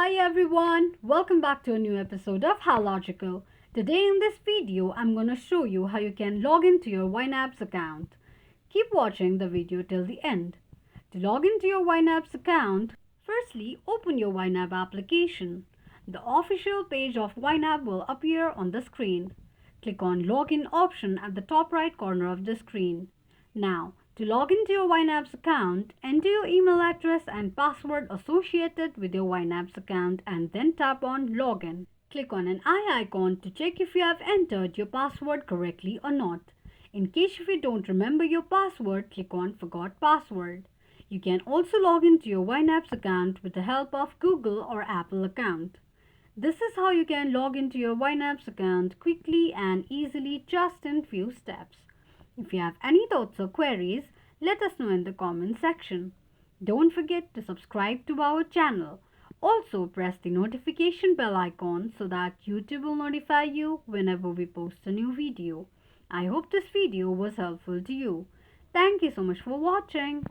Hi everyone, welcome back to a new episode of How Logical. Today in this video, I'm going to show you how you can log into your YNAB's account. Keep watching the video till the end. To log into your YNAB's account, firstly open your YNAB application. The official page of YNAB will appear on the screen. Click on Login option at the top right corner of the screen. Now, to log into your YNAB's account, enter your email address and password associated with your YNAB's account and then tap on Login. Click on an eye icon to check if you have entered your password correctly or not. In case if you don't remember your password, click on Forgot Password. You can also log into your YNAB's account with the help of Google or Apple account. This is how you can log into your YNAB's account quickly and easily just in few steps. If you have any thoughts or queries, let us know in the comment section. Don't forget to subscribe to our channel. Also press the notification bell icon so that YouTube will notify you whenever we post a new video. I hope this video was helpful to you. Thank you so much for watching.